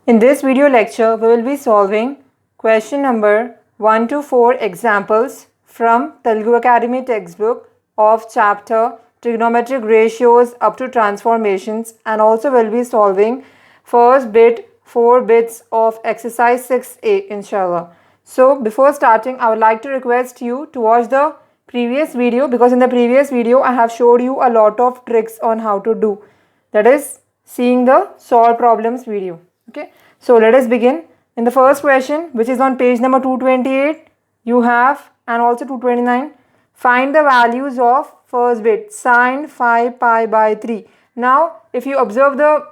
In this video lecture, we will be solving question number 1 to 4 examples from Telgu Academy textbook of chapter Trigonometric Ratios up to Transformations, and also will be solving first bit 4 bits of exercise 6a inshallah. So before starting, I would like to request you to watch the previous video, because in the previous video I have showed you a lot of tricks on how to do, that is seeing the solve problems video. Okay, so let us begin. In the first question, which is on page number 228, you have, and also 229, find the values of first bit sine phi pi by 3. Now if you observe the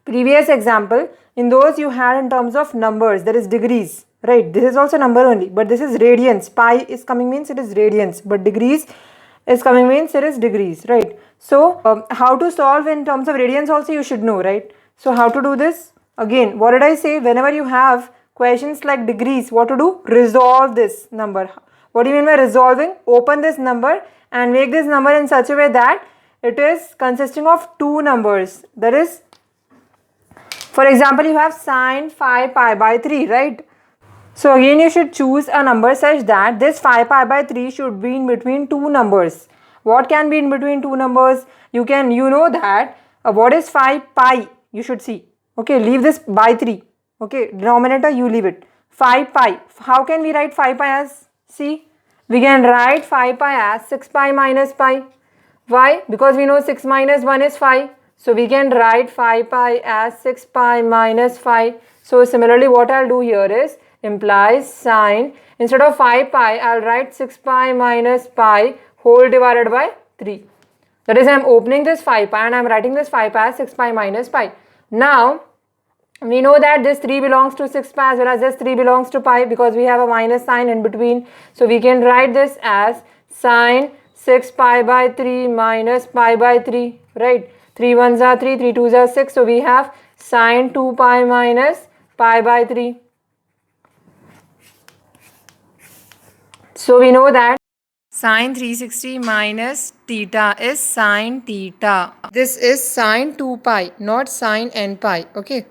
previous example, in those you had in terms of numbers, that is degrees, right? This is also number only, but this is radians. Pi is coming means it is radians, but degrees is coming means it is degrees, right? So how to solve in terms of radians also you should know, right? So how to do this? Again, what did I say? Whenever you have questions like degrees, what to do? Resolve this number. What do you mean by resolving? Open this number and make this number in such a way that it is consisting of two numbers. That is, for example, you have sine phi pi by 3, right? So again you should choose a number such that this phi pi by 3 should be in between two numbers. What can be in between two numbers? You know that what is phi pi, you should see. Okay, leave this by 3. Okay, denominator you leave it. Phi pi. How can we write phi pi as? See, we can write phi pi as 6 pi minus pi. Why? Because we know 6 minus 1 is 5. So we can write phi pi as 6 pi minus 5. So similarly what I'll do here is implies sine, instead of phi pi I'll write 6 pi minus pi whole divided by 3. That is, I'm opening this phi pi and I'm writing this phi pi as 6 pi minus pi. Now we know that this 3 belongs to 6 pi as well as this 3 belongs to pi, because we have a minus sign in between. So we can write this as sine 6 pi by 3 minus pi by 3, right? 3 ones are 3, 3 twos are 6. So we have sine 2 pi minus pi by 3. So we know that sine 360 minus theta is sine theta. This is sine 2 pi, not sine n pi. Okay.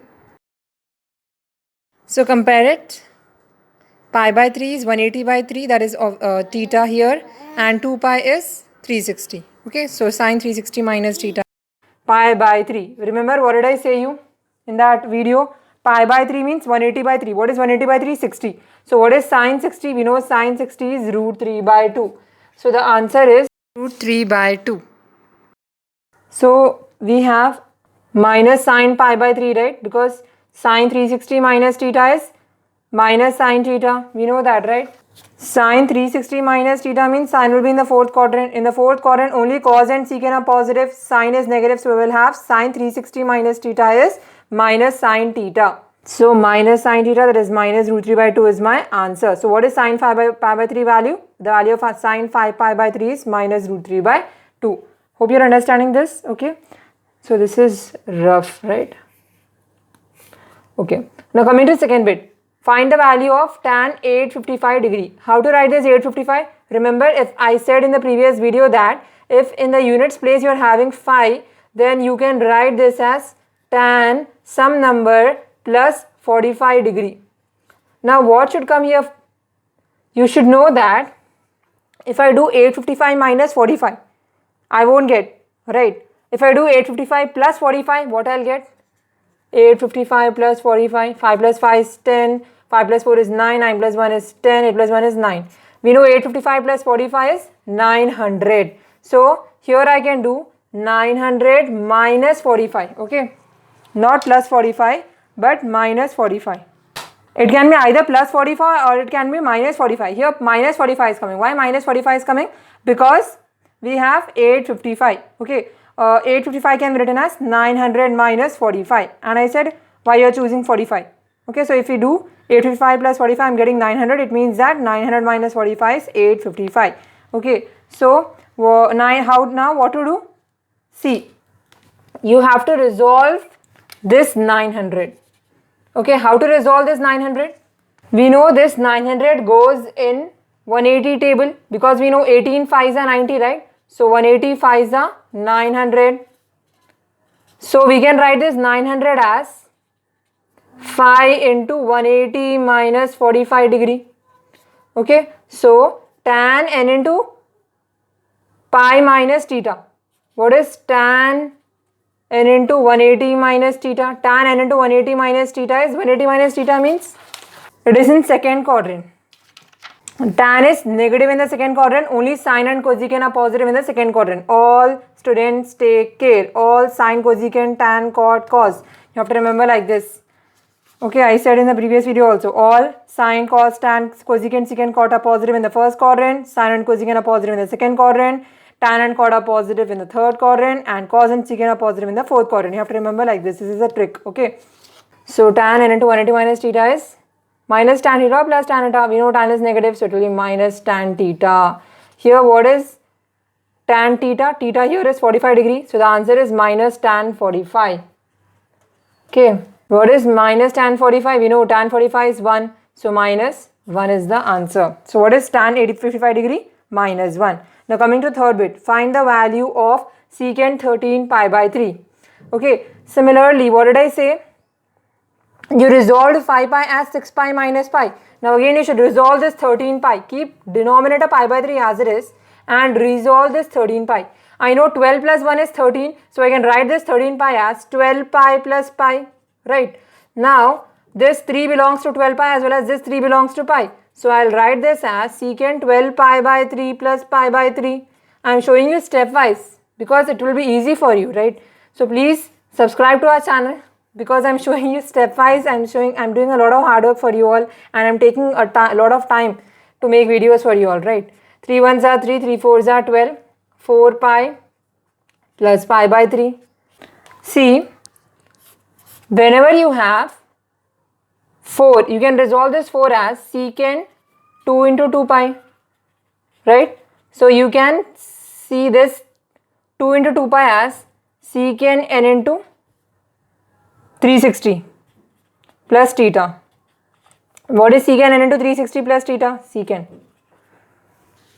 So compare it. Pi by 3 is 180 by 3, that is theta here, and 2 pi is 360. Okay, so sine 360 minus theta. Pi by 3. Remember what did I say you in that video? Pi by 3 means 180 by 3. What is 180 by 3? 60. So what is sine 60? We know sine 60 is root 3 by 2. So the answer is root 3 by 2. So we have minus sine pi by 3, right? Because sine 360 minus theta is minus sine theta. We know that, right? Sine 360 minus theta means sine will be in the fourth quadrant. In the fourth quadrant, only cos and secant are positive, sine is negative. So we will have sine 360 minus theta is minus sine theta. So minus sine theta, that is minus root 3 by 2 is my answer. So what is sine pi by 3 value? The value of sine phi pi by 3 is minus root 3 by 2. Hope you're understanding this. Okay. So this is rough, right? Okay. Now coming to second bit. Find the value of tan 855 degree. How to write this 855? Remember, if I said in the previous video that if in the units place you are having phi, then you can write this as tan some number plus 45 degree. Now what should come here? You should know that if I do 855 minus 45, I won't get, right? If I do 855 plus 45, what I'll get? 855 plus 45, 5 plus 5 is 10, 5 plus 4 is 9, 9 plus 1 is 10, 8 plus 1 is 9. We know 855 plus 45 is 900. So here I can do 900 minus 45, okay? Not plus 45, but minus 45. It can be either plus 45 or it can be minus 45. Here minus 45 is coming. Why minus 45 is coming? Because we have 855, okay? 855 can be written as 900 minus 45, and I said why you are choosing 45. Okay, so if we do 855 plus 45, I am getting 900. It means that 900 minus 45 is 855. Okay, so now what to do? See, you have to resolve this 900. Okay, how to resolve this 900? We know this 900 goes in 180 table, because we know 18 5s are 90, right? So 180 5s are 900. So we can write this 900 as phi into 180 minus 45 degree. Okay, so tan n into pi minus theta. What is tan n into 180 minus theta? Tan n into 180 minus theta is 180 minus theta means it is in second quadrant. Tan is negative in the second quadrant, only sine and cosecant are positive in the second quadrant. All students take care. All sine, cosecant, tan, cot, cos. You have to remember like this. Okay, I said in the previous video also, all sine, cos, tan, cosecant, secant, cot are positive in the first quadrant, sine and cosecant are positive in the second quadrant, tan and cot are positive in the third quadrant, and cos and secant are positive in the fourth quadrant. You have to remember like this. This is a trick. Okay. So tan n into 180 minus theta is minus tan theta plus tan theta. We know tan is negative, so it will be minus tan theta. Here what is tan theta? Theta here is 45 degree. So the answer is minus tan 45. Okay. What is minus tan 45? We know tan 45 is 1. So minus 1 is the answer. So what is tan 55 degree? Minus 1. Now coming to third bit. Find the value of secant 13 pi by 3. Okay. Similarly, what did I say? You resolved 5 pi as 6 pi minus pi. Now again you should resolve this 13 pi. Keep denominator pi by 3 as it is and resolve this 13 pi. I know 12 plus 1 is 13. So I can write this 13 pi as 12 pi plus pi. Right. Now this 3 belongs to 12 pi as well as this 3 belongs to pi. So I'll write this as secant 12 pi by 3 plus pi by 3. I'm showing you stepwise because it will be easy for you, right? So please subscribe to our channel because I'm showing you stepwise. I'm doing a lot of hard work for you all and I'm taking a lot of time to make videos for you all, right? 3 1s are 3, 3 4s are 12, 4 pi plus pi by 3. See, whenever you have 4, you can resolve this 4 as secant 2 into 2 pi, right? So you can see this 2 into 2 pi as secant n into 360 plus theta. What is secant n into 360 plus theta?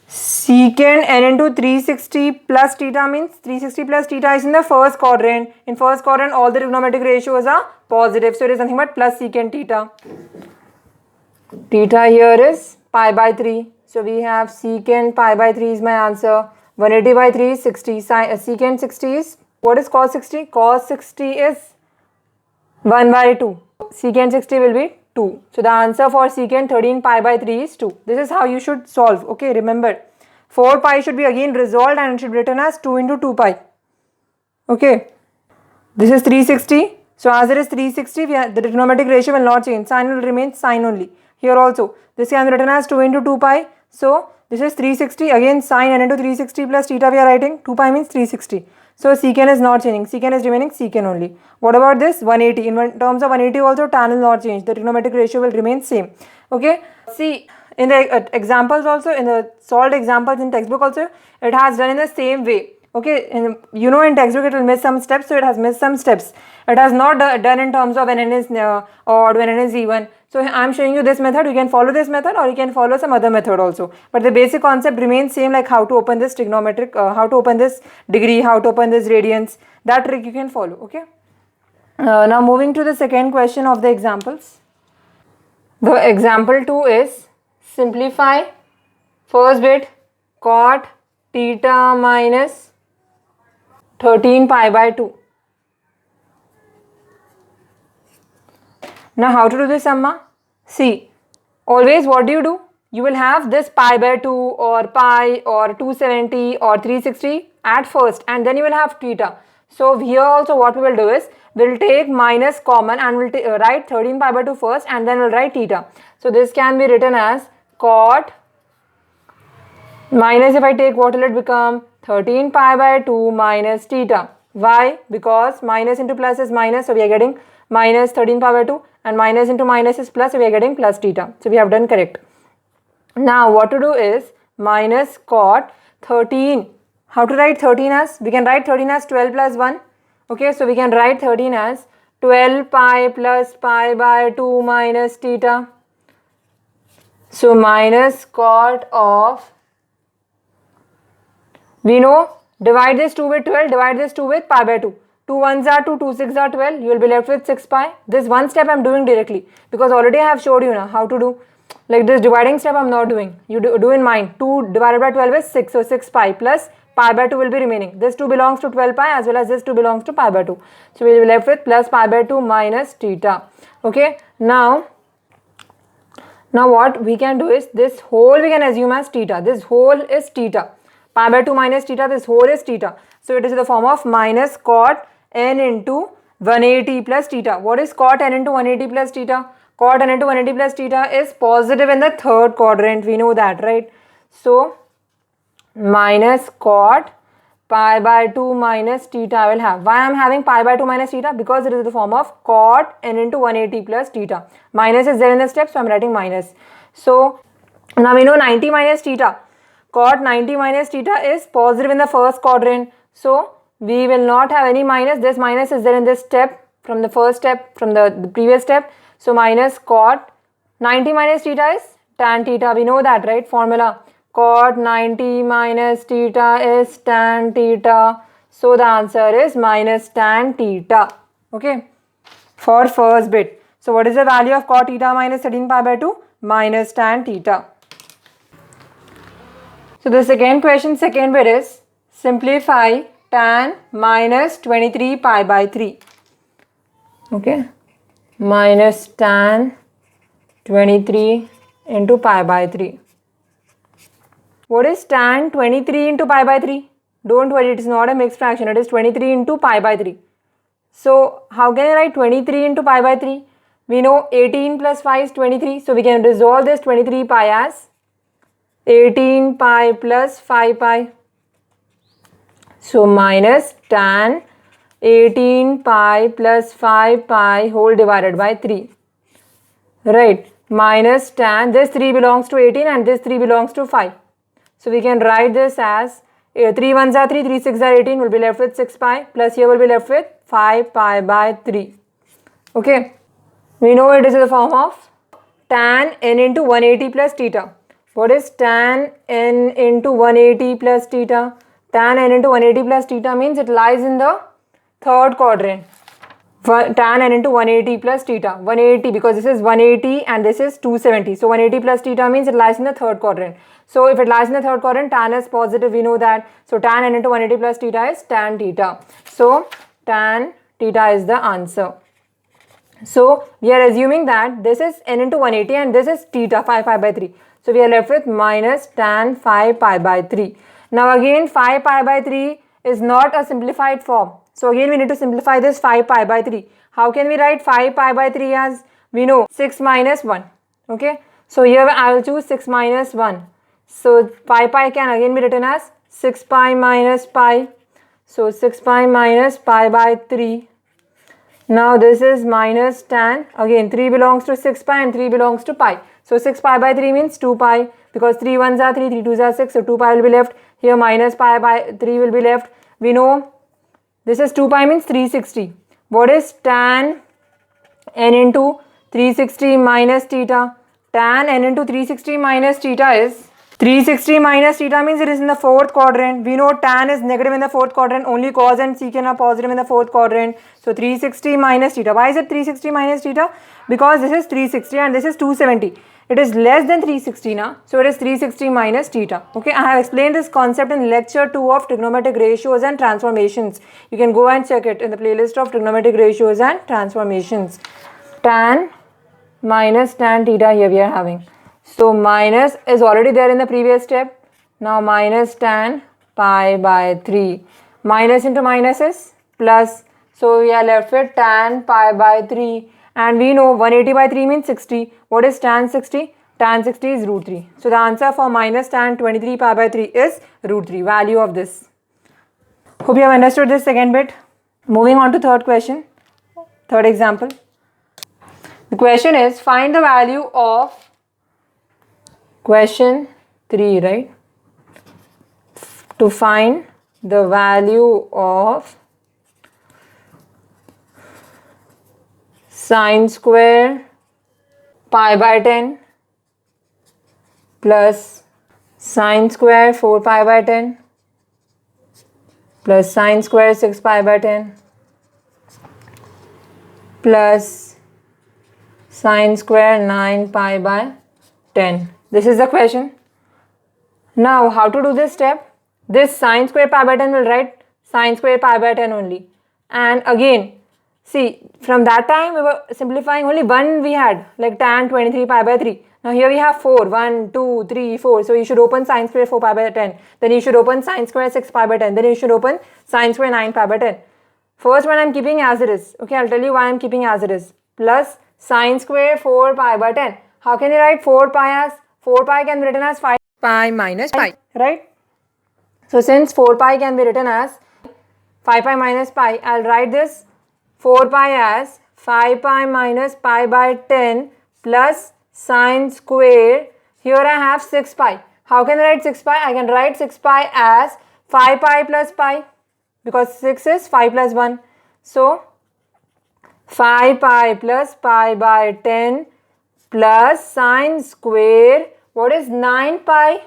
Secant n into 360 plus theta means 360 plus theta is in the first quadrant. In first quadrant, all the trigonometric ratios are positive. So it is nothing but plus secant theta. Theta here is pi by 3. So we have secant pi by 3 is my answer. 180 by 3 is 60. Secant 60 is, what is cos 60? Cos 60 is 1 by 2. Secant 60 will be 2. So the answer for secant 13 pi by 3 is 2. This is how you should solve. Okay, remember. 4 pi should be again resolved and it should be written as 2 into 2 pi. Okay. This is 360. So as it is 360, the trigonometric ratio will not change. Sine will remain sine only. Here also, this can be written as 2 into 2 pi. So this is 360. Again, sine n into 360 plus theta we are writing. 2 pi means 360. So secant is not changing. Secant is remaining secant only. What about this 180? In terms of 180 also tan will not change. The trigonometric ratio will remain same. Okay. See, in the examples also, in the solved examples in textbook also, it has done in the same way. Okay, and you know in textbook it will miss some steps, so it has missed some steps. It has not done in terms of when n is odd, when n is even. So I am showing you this method. You can follow this method or you can follow some other method also. But the basic concept remains same, like how to open this trigonometric, how to open this degree, how to open this radians. That trick you can follow. Okay. Now moving to the second question of the examples. The example 2 is simplify first bit cot theta minus 13 pi by 2. Now how to do this, Amma? See, always what do? You will have this pi by 2 or pi or 270 or 360 at first and then you will have theta. So here also what we will do is, we'll take minus common and we'll write 13 pi by 2 first and then we'll write theta. So this can be written as cot minus, if I take, what will it become? 13 pi by 2 minus theta. Why? Because minus into plus is minus, so we are getting minus 13 pi by 2 and minus into minus is plus, so we are getting plus theta. So we have done correct. Now what to do is minus cot 13. How to write 13 as? We can write 13 as 12 plus 1. Okay, so we can write 13 as 12 pi plus pi by 2 minus theta. So minus cot of, we know, divide this 2 with 12, divide this 2 with pi by 2. 2 ones are 2, 2 6 are 12. You will be left with 6 pi. This one step I am doing directly because already I have showed you now how to do. Like this dividing step I am not doing. You do in mind. 2 divided by 12 is 6. So 6 pi plus pi by 2 will be remaining. This 2 belongs to 12 pi as well as this 2 belongs to pi by 2. So we will be left with plus pi by 2 minus theta. Okay. Now what we can do is this whole we can assume as theta. This whole is theta. Pi by 2 minus theta, this whole is theta. So it is in the form of minus cot n into 180 plus theta. What is cot n into 180 plus theta? Cot n into 180 plus theta is positive in the third quadrant. We know that, right? So minus cot pi by 2 minus theta I will have. Why I am having pi by 2 minus theta? Because it is the form of cot n into 180 plus theta. Minus is there in the step, so I am writing minus. So now we know 90 minus theta. Cot 90 minus theta is positive in the first quadrant. So we will not have any minus. This minus is there in this step from the first step, from the previous step. So minus cot 90 minus theta is tan theta. We know that, right? Formula. Cot 90 minus theta is tan theta. So the answer is minus tan theta. Okay. For first bit. So what is the value of cot theta minus 13 pi by 2? Minus tan theta. So the second question, second bit is simplify tan minus 23 pi by 3. Okay. Minus tan 23 into pi by 3. What is tan 23 into pi by 3? Don't worry, it is not a mixed fraction. It is 23 into pi by 3. So how can I write 23 into pi by 3? We know 18 plus 5 is 23. So we can resolve this 23 pi as 18 pi plus 5 pi. So minus tan 18 pi plus 5 pi whole divided by 3. Right. Minus tan, this 3 belongs to 18 and this 3 belongs to 5. So we can write this as 3 ones are 3, 3 6 are 18, will be left with 6 pi plus here will be left with 5 pi by 3. Okay. We know it is in the form of tan n into 180 plus theta. What is tan n into 180 plus theta? Tan n into 180 plus theta means it lies in the third quadrant. Tan n into 180 plus theta. 180 because this is 180 and this is 270. So 180 plus theta means it lies in the third quadrant. So if it lies in the third quadrant, tan is positive, we know that. So tan n into 180 plus theta is tan theta. So tan theta is the answer. So we are assuming that this is n into 180 and this is theta 5 pi by 3. So we are left with minus tan 5 pi by 3. Now again 5 pi by 3 is not a simplified form. So again we need to simplify this 5 pi by 3. How can we write 5 pi by 3 as? We know 6 minus 1. Okay. So here I will choose 6 minus 1. So pi can again be written as 6 pi minus pi. So 6 pi minus pi by 3. Now this is minus tan. Again 3 belongs to 6 pi and 3 belongs to pi. So 6 pi by 3 means 2 pi because 3 ones are 3, 3 twos are 6. So 2 pi will be left. Here minus pi by 3 will be left. We know this is 2 pi means 360. What is tan n into 360 minus theta? Tan n into 360 minus theta is 360 minus theta means it is in the fourth quadrant. We know tan is negative in the fourth quadrant. Only cos and secant are positive in the fourth quadrant. So 360 minus theta. Why is it 360 minus theta? Because this is 360 and this is 270. It is less than 360 now. So it is 360 minus theta. Okay, I have explained this concept in lecture 2 of trigonometric ratios and transformations. You can go and check it in the playlist of trigonometric ratios and transformations. Tan minus tan theta here we are having. So minus is already there in the previous step. Now minus tan pi by 3. Minus into minus is plus. So we are left with tan pi by 3. And we know 180 by 3 means 60. What is tan 60? Tan 60 is root 3. So the answer for minus tan 23 pi by 3 is root 3. Value of this. Hope you have understood this second bit. Moving on to third question. Third example. The question is find the value of question 3, right? To find the value of sine square pi by 10 plus sine square 4 pi by 10 plus sine square 6 pi by 10 plus sine square 9 pi by 10. This is the question. Now how to do this step? This sine square pi by 10 will write sine square pi by 10 only. And again, see, from that time we were simplifying, only one we had, like tan 23 pi by 3. Now here we have 4, 1, 2, 3, 4. So you should open sine square 4 pi by 10. Then you should open sine square 6 pi by 10. Then you should open sine square 9 pi by 10. First one I am keeping as it is. Okay, I'll tell you why I am keeping as it is. Plus sine square 4 pi by 10. How can you write 4 pi as? 4 pi can be written as 5 pi minus pi, right? So since 4 pi can be written as 5 pi minus pi, I'll write this 4 pi as 5 pi minus pi by 10 plus sine square. Here I have 6 pi. How can I write 6 pi? I can write 6 pi as 5 pi plus pi, because 6 is 5 plus 1. So 5 pi plus pi by 10 plus sine square, what is 9 pi?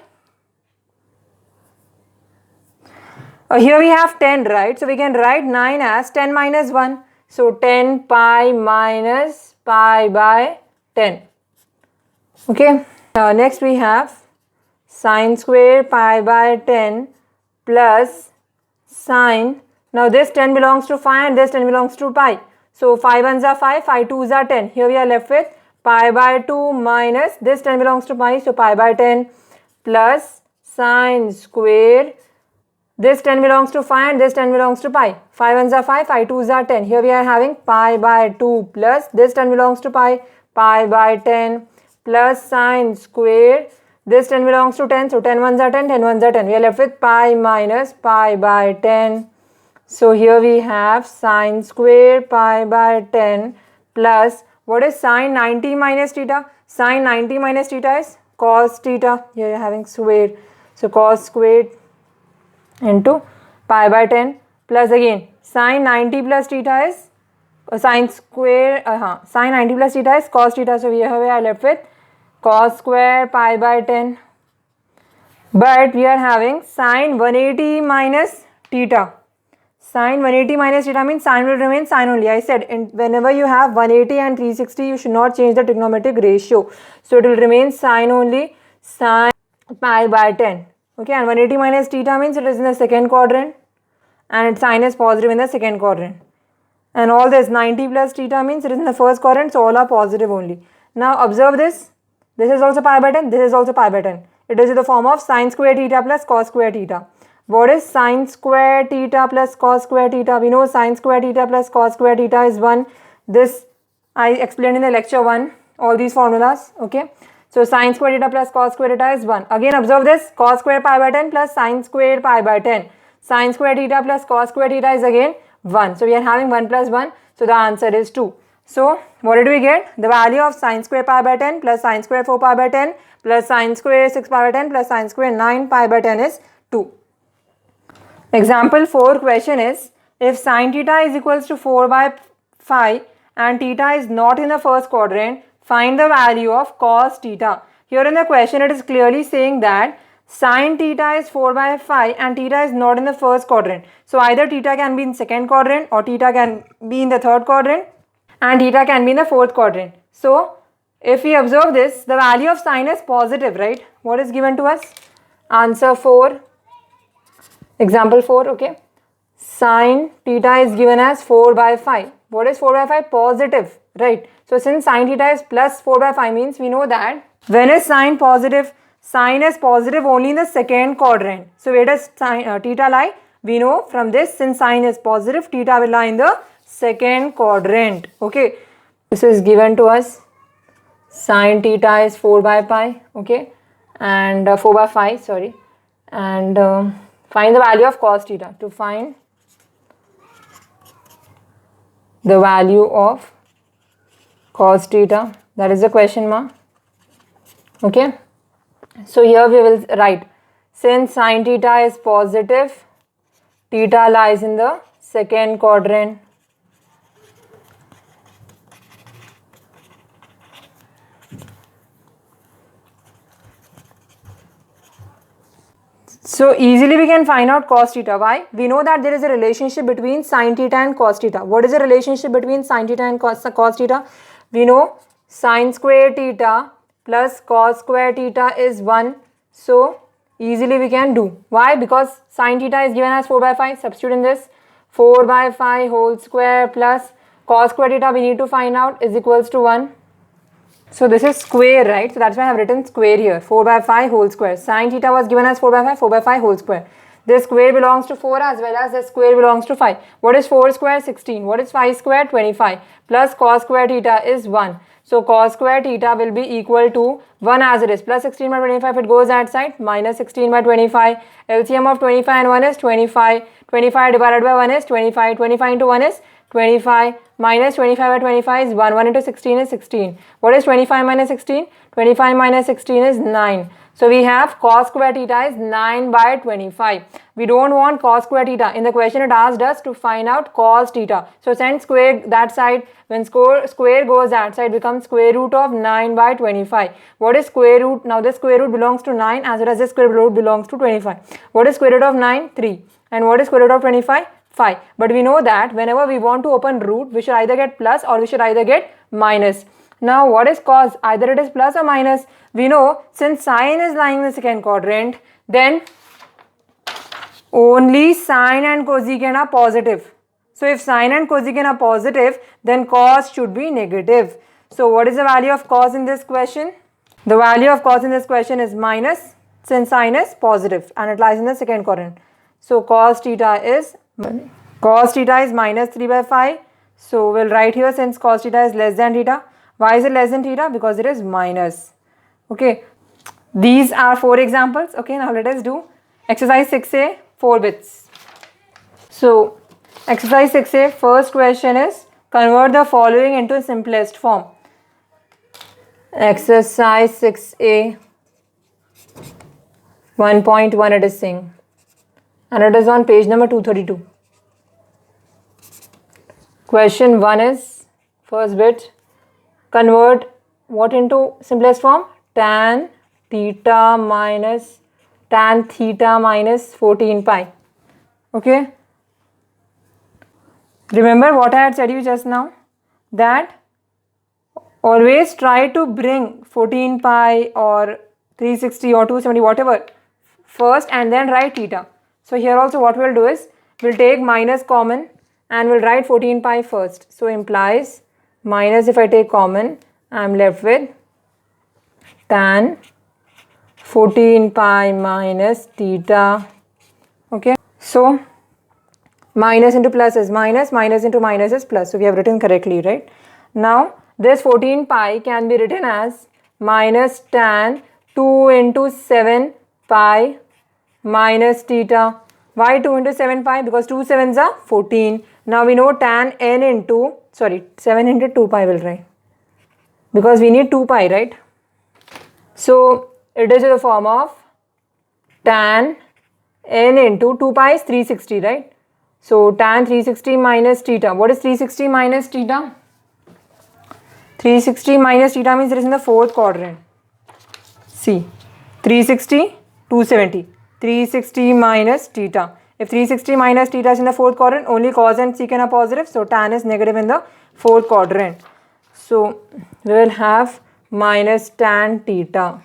Here we have 10, right? So we can write 9 as 10 minus 1. So 10 pi minus pi by 10. Okay. Next we have sine square pi by 10 plus sine. Now this 10 belongs to 5 and this 10 belongs to pi. So 5 ones are 5, 5 twos are 10. Here we are left with pi by 2 minus this 10 belongs to pi. So pi by 10 plus sine square. This 10 belongs to 5 and this 10 belongs to pi. 5 ones are 5, 5 twos are 10. Here we are having pi by 2 plus this 10 belongs to pi, pi by 10 plus sine square. This 10 belongs to 10, so 10 ones are 10, 10 ones are 10. We are left with pi minus pi by 10. So here we have sine square pi by 10 plus, what is sine 90 minus theta? Sine 90 minus theta is cos theta. Here you are having square. So cos squared into pi by 10 plus again sine 90 plus theta is sine square, sine 90 plus theta is cos theta. So here we are left with cos square pi by 10. But we are having sine 180 minus theta. Sine 180 minus theta means sine will remain sine only. I said whenever you have 180 and 360, you should not change the trigonometric ratio. So it will remain sine only, sine pi by 10. Okay, and 180 minus theta means it is in the second quadrant and its sign is positive in the second quadrant. And all this 90 plus theta means it is in the first quadrant, so all are positive only. Now observe this. This is also pi by 10, this is also pi by 10. It is in the form of sine square theta plus cos square theta. What is sine square theta plus cos square theta? We know sine square theta plus cos square theta is 1. This I explained in the lecture 1, all these formulas, okay. So sine square theta plus cos square theta is 1. Again observe this, cos square pi by 10 plus sine square pi by 10. Sine square theta plus cos square theta is again 1. So we are having 1 plus 1. So the answer is 2. So what did we get? The value of sine square pi by 10 plus sine square 4 pi by 10 plus sine square 6 pi by 10 plus sine square 9 pi by 10 is 2. Example 4 question is, if sine theta is equals to 4 by 5 and theta is not in the first quadrant, find the value of cos theta. Here in the question it is clearly saying that sine theta is 4 by 5 and theta is not in the first quadrant. So either theta can be in second quadrant or theta can be in the third quadrant and theta can be in the fourth quadrant. So if we observe this, the value of sine is positive, right? What is given to us? Answer 4. Example 4, okay. Sine theta is given as 4 by 5. What is 4 by 5? Positive, right? So since sine theta is plus 4 by 5 means we know that when is sine positive? Sine is positive only in the second quadrant. So where does theta lie? We know from this, since sine is positive, theta will lie in the second quadrant. Okay. This is given to us. Sine theta is 4 by pi. Okay. And 4 by 5, sorry. And find the value of cos theta. To find the value of cos theta, that is the question mark. Okay. So here we will write, since sine theta is positive, theta lies in the second quadrant. So easily we can find out cos theta. Why? We know that there is a relationship between sin theta and cos theta. What is the relationship between sin theta and cos theta? We know sin square theta plus cos square theta is 1. So easily we can do. Why? Because sin theta is given as 4 by 5. Substitute in this. 4 by 5 whole square plus cos square theta we need to find out is equals to 1. So this is square, right? So that's why I have written square here. 4 by 5 whole square. Sin theta was given as 4 by 5, 4 by 5 whole square. This square belongs to 4 as well as this square belongs to 5. What is 4 square? 16. What is 5 square? 25. Plus cos square theta is 1. So cos square theta will be equal to 1 as it is. Plus 16 by 25 it goes that side. Minus 16 by 25. LCM of 25 and 1 is 25. 25 divided by 1 is 25. 25 into 1 is 25. Minus 25 by 25 is 1. 1 into 16 is 16. What is 25 minus 16? 25 minus 16 is 9. So we have cos square theta is 9 by 25. We don't want cos square theta. In the question it asked us to find out cos theta. So send square that side. When square goes that side becomes square root of 9 by 25. What is square root? Now this square root belongs to 9 as well as this square root belongs to 25. What is square root of 9? 3. And what is square root of 25? 5. But we know that whenever we want to open root, we should either get plus or we should either get minus. Now what is cos? Either it is plus or minus. We know since sine is lying in the second quadrant, then only sine and cosecant are positive. So if sine and cosecant are positive, then cos should be negative. So what is the value of cos in this question? The value of cos in this question is minus since sine is positive and it lies in the second quadrant. So cos theta is minus 3 by 5. So we'll write here since cos theta is less than theta. Why is it less than theta? Because it is minus. Okay. These are 4 examples. Okay. Now let us do exercise 6a, 4 bits. So exercise 6a, first question is convert the following into simplest form. Exercise 6a, 1.1 it is saying. And it is on page number 232. Question 1 is, first bit, convert what into simplest form? Tan theta minus 14 pi. Okay. Remember what I had said you just now? That always try to bring 14 pi or 360 or 270 whatever first and then write theta. So here also what we'll do is, we'll take minus common and we'll write 14 pi first. So implies minus, if I take common, I'm left with tan 14 pi minus theta. Okay. So minus into plus is minus, minus into minus is plus. So we have written correctly, right? Now this 14 pi can be written as minus tan 2 into 7 pi minus theta. Why 2 into 7 pi? Because 2 sevens are 14. Now we know tan n into, 7 into 2 pi will write. Because we need 2 pi, right? So it is in the form of tan n into 2 pi is 360, right? So tan 360 minus theta. What is 360 minus theta? 360 minus theta means it is in the 4th quadrant. See, 360, 270. 360 minus theta. If 360 minus theta is in the 4th quadrant, only cos and secant are positive. So tan is negative in the 4th quadrant. So we will have minus tan theta.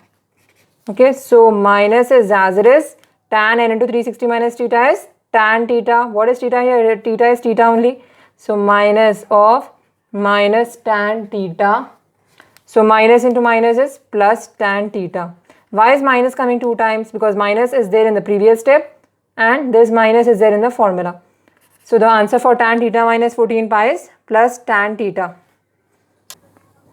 Okay, so minus is as it is. Tan n into 360 minus theta is tan theta. What is theta here? Theta is theta only. So minus of minus tan theta. So minus into minus is plus tan theta. Why is minus coming 2 times? Because minus is there in the previous step and this minus is there in the formula. So the answer for tan theta minus 14 pi is plus tan theta.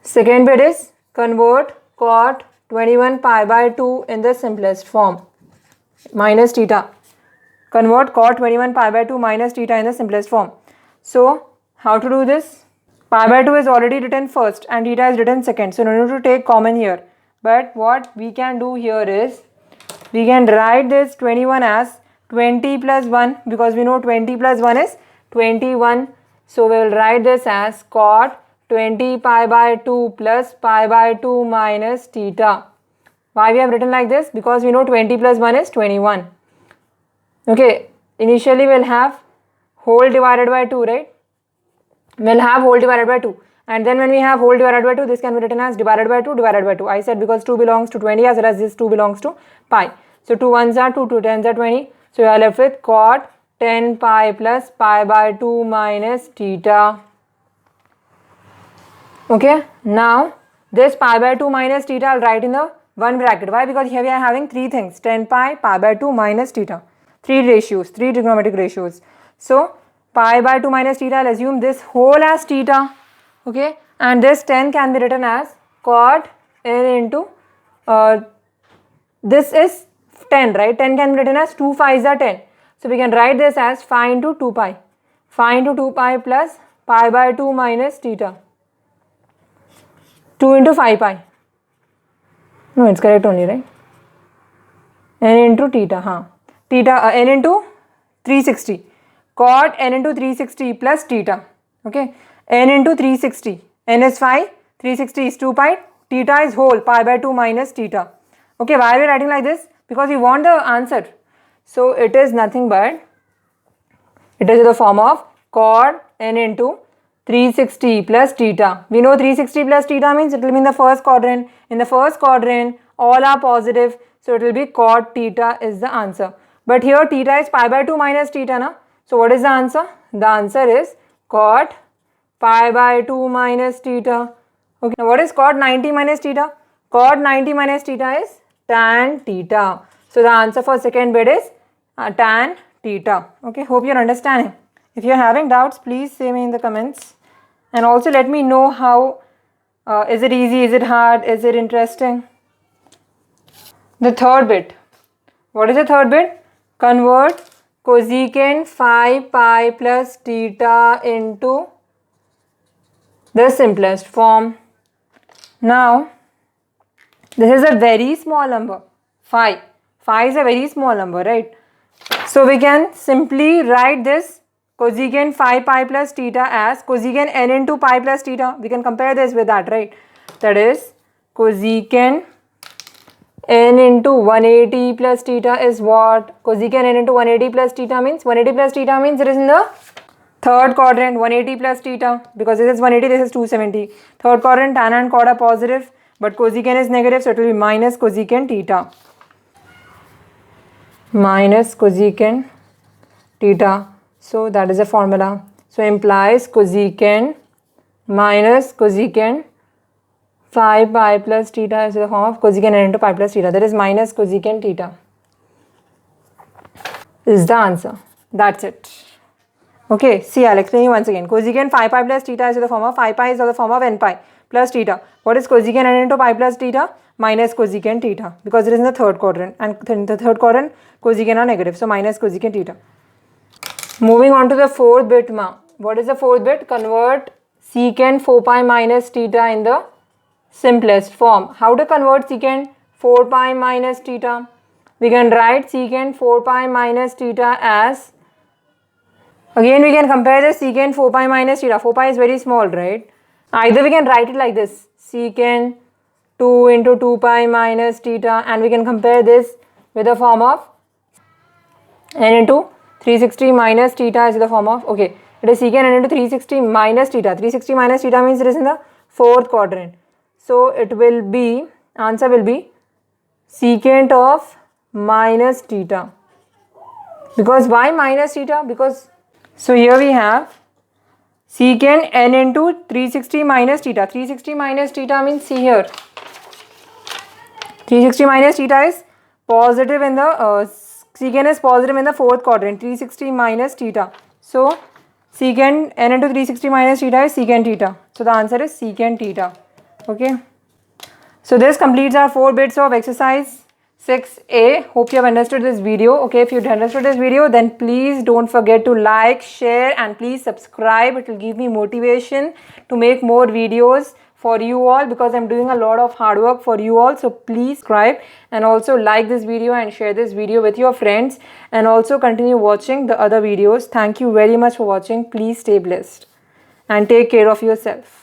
Second bit is convert cot 21 pi by 2 in the simplest form. Minus theta. Convert cot 21 pi by 2 minus theta in the simplest form. So how to do this? Pi by 2 is already written first and theta is written second. So no need to take common here. But what we can do here is, we can write this 21 as 20 plus 1 because we know 20 plus 1 is 21. So we will write this as cot 20 pi by 2 plus pi by 2 minus theta. Why we have written like this? Because we know 20 plus 1 is 21. Okay, initially we'll have whole divided by 2, right? We'll have whole divided by 2. And then when we have whole divided by 2, this can be written as divided by 2 divided by 2. I said because 2 belongs to 20 as well as this 2 belongs to pi. So 2 ones are 2, 2 tens are 20. So you are left with cot 10 pi plus pi by 2 minus theta. Okay, now this pi by 2 minus theta I'll write in the one bracket. Why? Because here we are having three things, 10 pi, pi by 2 minus theta. Three ratios, three trigonometric ratios. So pi by 2 minus theta, I'll assume this whole as theta. Okay, and this 10 can be written as cot n into this is 10, right? 10 can be written as 2 5s are 10. So we can write this as phi into 2 pi. Phi into 2 pi plus pi by 2 minus theta. 2 into 5 pi. No, it's correct only, right? N into theta, theta n into 360. Cot n into 360 plus theta. Okay, n into 360. N is 5, 360 is 2 pi, theta is whole, pi by 2 minus theta. Okay, why are we writing like this? Because we want the answer. So it is nothing but, it is in the form of cot n into 360 plus theta. We know 360 plus theta means it will be in the first quadrant. In the first quadrant, all are positive. So it will be cot theta is the answer. But here theta is pi by 2 minus theta, na? So what is the answer? The answer is cot pi by 2 minus theta. Okay, now what is cot 90 minus theta? Cot 90 minus theta is tan theta. So the answer for second bit is tan theta. Okay, hope you're understanding. If you're having doubts, please say me in the comments. And also let me know how, is it easy, is it hard, is it interesting? The third bit. What is the third bit? Convert cosecant phi pi plus theta into the simplest form. Now, this is a very small number, phi. Phi is a very small number, right? So we can simply write this cosecant phi pi plus theta as cosecant n into pi plus theta. We can compare this with that, right? That is cosecant n into 180 plus theta is what? Cosecant n into 180 plus theta means? 180 plus theta means it is in the third quadrant, 180 plus theta. Because this is 180, this is 270. Third quadrant, tan and cot are positive, but cosecant is negative, so it will be minus cosecant theta. Minus cosecant theta. So that is a formula. So implies cosecant minus cosecant phi pi plus theta is the form of cosecant n into pi plus theta. That is minus cosecant theta. Is the answer. That's it. Okay, see, I'll explain you once again. Cosecant phi pi plus theta is in the form of phi pi is in the form of n pi plus theta. What is cosecant n into pi plus theta? Minus cosecant theta, because it is in the third quadrant, and in the third quadrant cosecant are negative, so minus cosecant theta. Moving on to the fourth bit. What is the fourth bit? Convert secant 4 pi minus theta in the simplest form. How to convert secant 4 pi minus theta? We can write secant 4 pi minus theta as, again we can compare the secant 4 pi minus theta. 4 pi is very small, right? Either we can write it like this, secant 2 into 2 pi minus theta, and we can compare this with the form of n into 360 minus theta is the form of, okay, it is secant n into 360 minus theta. 360 minus theta means it is in the fourth quadrant. So it will be, answer will be secant of minus theta. Because why minus theta? Because, so here we have secant n into 360 minus theta. 360 minus theta means, see here, 360 minus theta is positive in the, secant is positive in the fourth quadrant, 360 minus theta. So secant n into 360 minus theta is secant theta. So the answer is secant theta. Okay. So this completes our 4 bits of exercise 6A. Hope you have understood this video. Okay, if you understood this video, then please don't forget to like, share, and please subscribe. It will give me motivation to make more videos for you all, because I'm doing a lot of hard work for you all. So please subscribe and also like this video and share this video with your friends, and also continue watching the other videos. Thank you very much for watching. Please stay blessed and take care of yourself.